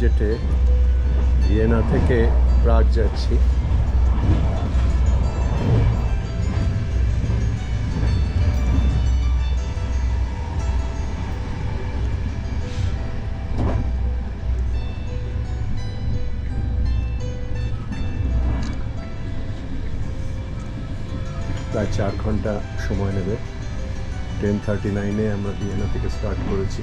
বাজেটে ভিয়েনা থেকে প্রাগ যাচ্ছি। প্রায় 4 ঘন্টা সময় নেবে। 10:39 আমরা ভিয়েনা থেকে স্টার্ট করেছি,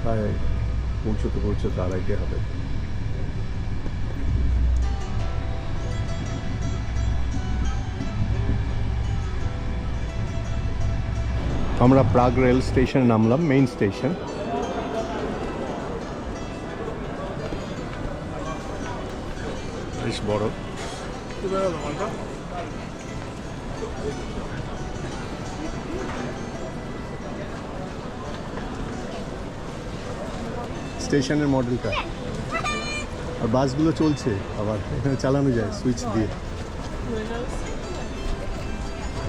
প্রায় পৌঁছতে আড়াইটে হবে। আমরা প্রাগ রেল স্টেশনে নামলাম, মেইন স্টেশন। বেশ বড়। স্টেশনের মডেলটা, আর বাসগুলো চলছে, আবার এখানে চালানো যায় সুইচ দিয়ে।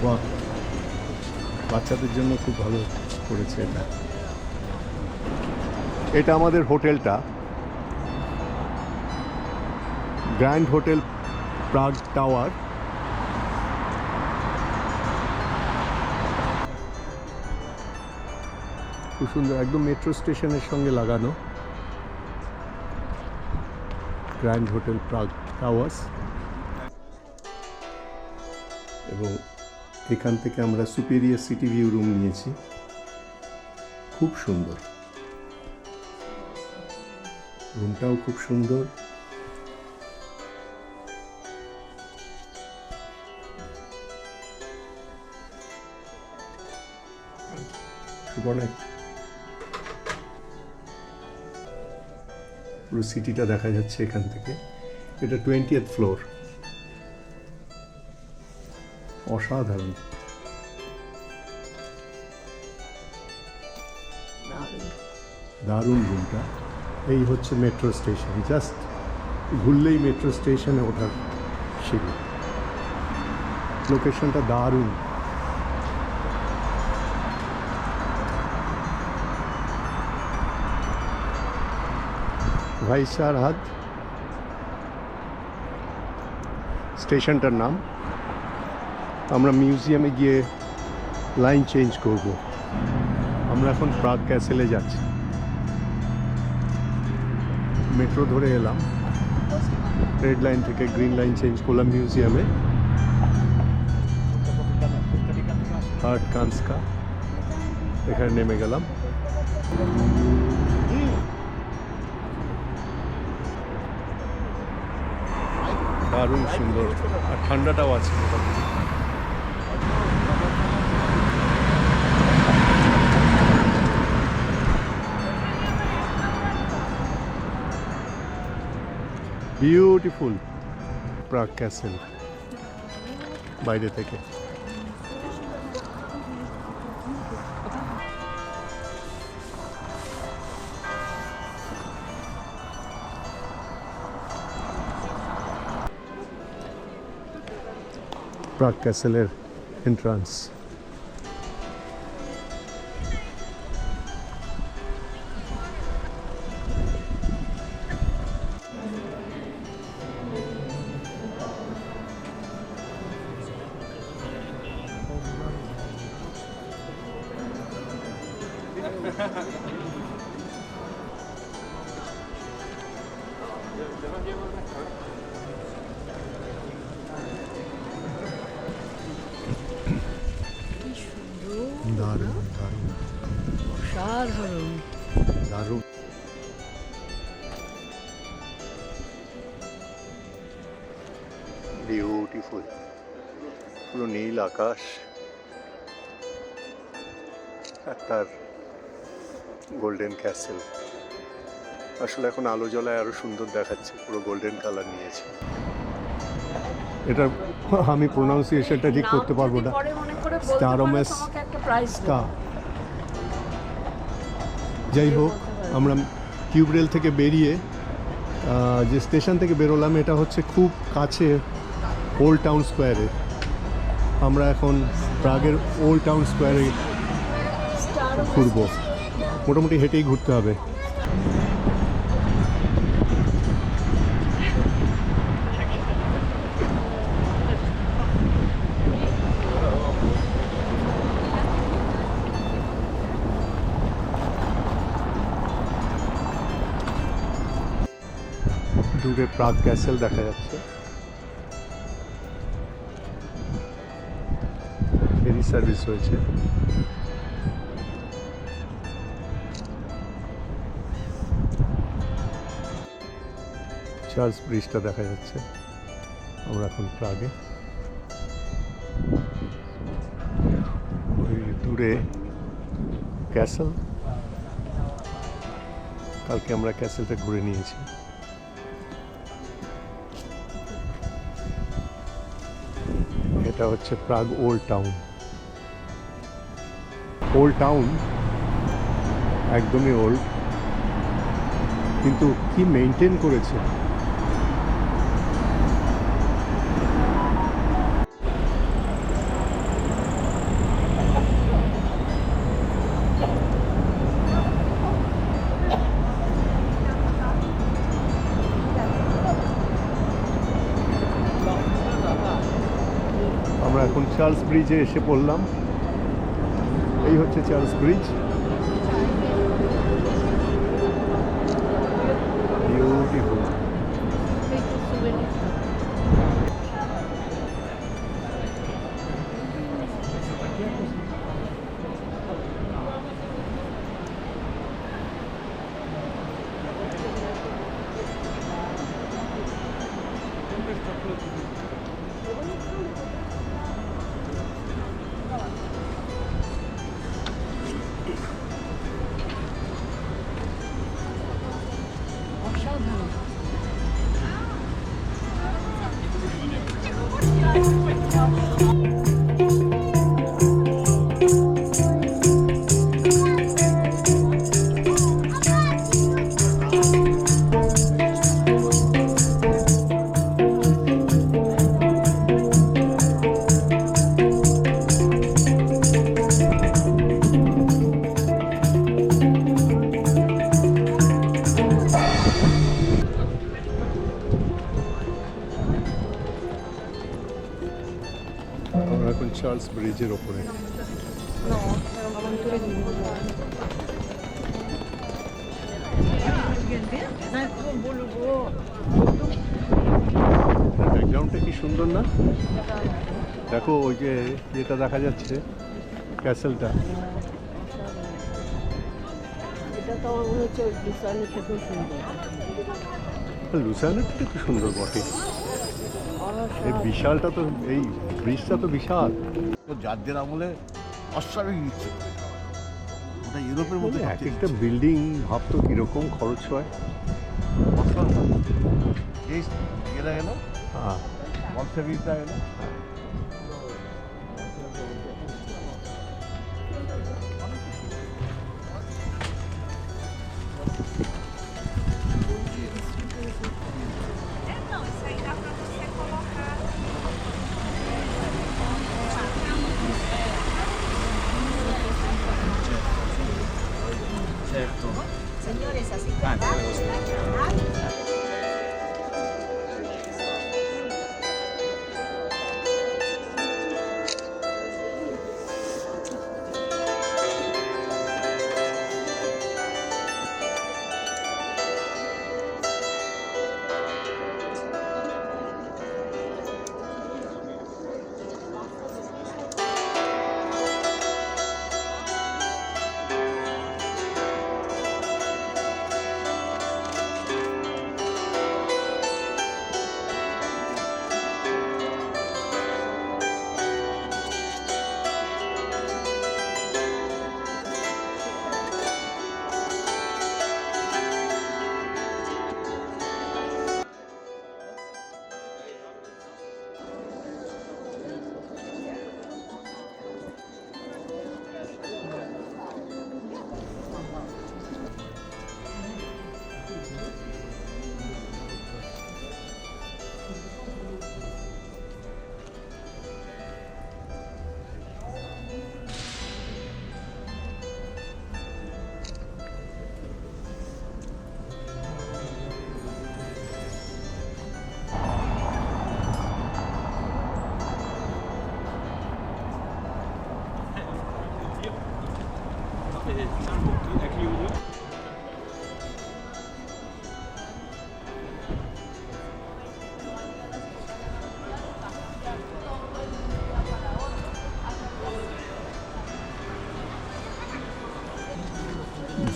বাহ, বাচ্চাদের জন্য খুব ভালো করেছে এটা। এটা আমাদের হোটেলটা, গ্র্যান্ড হোটেল প্রাগ টাওয়ার। খুব সুন্দর, একদম মেট্রো স্টেশনের সঙ্গে লাগানো গ্র্যান্ড হোটেল প্রাগ টাওয়ার্স। এবং এখান থেকে আমরা সুপেরিয়ার সিটি ভিউ রুম নিয়েছি, খুব সুন্দর। রুমটাও খুব সুন্দর। অনেক পুরো সিটিটা দেখা যাচ্ছে এখান থেকে। এটা 20th ফ্লোর। অসাধারণ। দারুণ রুমটা। এই হচ্ছে মেট্রো স্টেশন, জাস্ট ঘুরলেই মেট্রো স্টেশনে ওঠার সিঁড়ি। লোকেশনটা দারুণ। ভাইসারহাদ স্টেশনটার নাম। আমরা মিউজিয়ামে গিয়ে লাইন চেঞ্জ করব। আমরা এখন প্রাগ ক্যাসেলে যাচ্ছি। মেট্রো ধরে এলাম, রেড লাইন থেকে গ্রিন লাইন চেঞ্জ করলাম মিউজিয়ামে। হার্ট কান্সকা, এখানে নেমে গেলাম। দারুণ সুন্দর, আর ঠান্ডাটাও আছে মোটামুটি। বিউটিফুল প্রাগ ক্যাসেল বাইরে থেকে। প্রাগ ক্যাসেলের এন্ট্রান্স। দারুণ দারুণ অসাধারণ দারুণ। বিউটিফুল, পুরো নীল আকাশ আর তার গোল্ডেন ক্যাসেল। আসলে এখন আলো জ্বলায় আরো সুন্দর দেখাচ্ছে, পুরো গোল্ডেন কালার নিয়েছে। এটা আমি প্রোনাউন্সিয়েশনটা ঠিক করতে পারবো না। স্টারোমেস স্কা। যাই হোক, আমরা টিউব রেল থেকে বেরিয়ে যে স্টেশন থেকে বেরোলাম, এটা হচ্ছে খুব কাছে ওল্ড টাউন স্কোয়ারে। আমরা এখন প্রাগের ওল্ড টাউন স্কোয়ারে ঘুরবো। মোটামুটি হেঁটেই ঘুরতে হবে। দূরে প্রাগ ক্যাসেল দেখা যাচ্ছে। ফেরি সার্ভিস হয়েছে। চার্লস ব্রিজটা দেখা যাচ্ছে। আমরা এখন প্রাগে। ওই দূরে ক্যাসেল। কালকে আমরা ক্যাসেলটা ঘুরে নিয়েছি। এটা হচ্ছে প্রাগ ওল্ড টাউন। ওল্ড টাউন একদমই ওল্ড, কিন্তু কি মেনটেন করেছে। আমরা এখন চার্লস ব্রিজে এসে পড়লাম। এই হচ্ছে চার্লস ব্রিজ। বিউটিফুল। অসাধারণ। আমরা এখন চার্লস ব্রিজের ওপরে। ব্যাকগ্রাউন্ডটা কি সুন্দর না? দেখো ওই যে যেটা দেখা যাচ্ছে ক্যাসেলটা। এটা তো আমার মনে হচ্ছে লুসানের থেকেও সুন্দর। লুসানের থেকে একটু সুন্দর বটে। এই বিশালটা তো, এই ব্রিজটা তো বিশাল। যাদের আমলে অস্বাভাবিক নিচ্ছে, ওটা ইউরোপের মধ্যে এক একটা বিল্ডিং ভাবতো কিরকম খরচ হয়। এই এরা গেল হ্যাঁ, বলসেভিকরা গেল। Señores, así que está.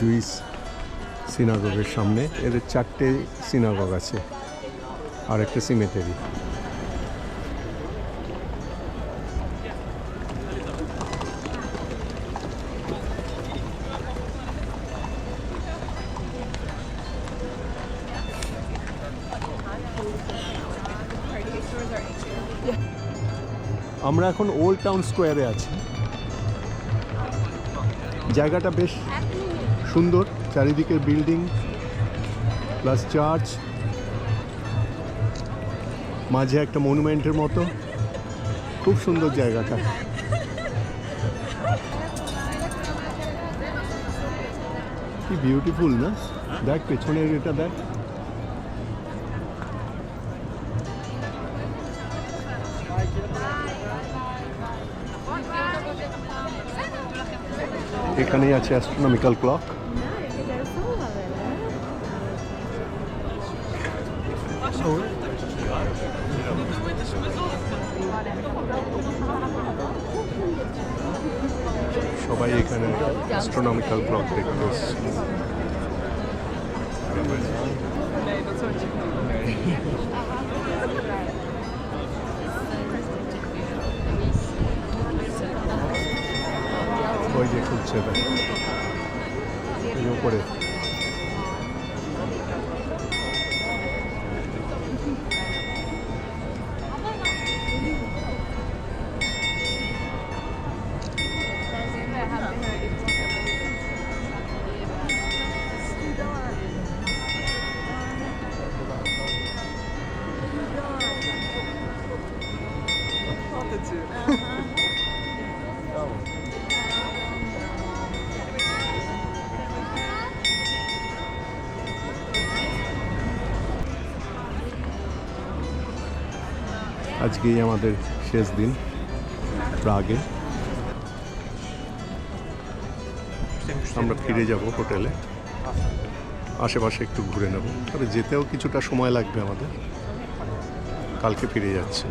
Juice সিনাগগের সামনে। এদের 4টে সিনাগগ আছে আর একটা সিমেটারি। আমরা এখন ওল্ড টাউন স্কোয়ারে আছি। জায়গাটা বেশ সুন্দর, চারিদিকে বিল্ডিং প্লাস চার্চ, মাঝে একটা মনুমেন্টের মতো, খুব সুন্দর জায়গাটা। কি বিউটিফুল না? দেখ পেছনের এটা দেখ। এখানেই আছে অ্যাস্ট্রোনমিক্যাল ক্লক। সবাই এখানে অ্যাস্ট্রোনমিক্যাল ক্লক দেখতে এসেছে। ওই যে খুলছে এটা এই উপরে। আজকেই আমাদের শেষ দিন প্রাগে। আমরা ফিরে যাব হোটেলে, আশেপাশে একটু ঘুরে নেব, তবে যেতেও কিছুটা সময় লাগবে আমাদের। কালকে ফিরে যাচ্ছি।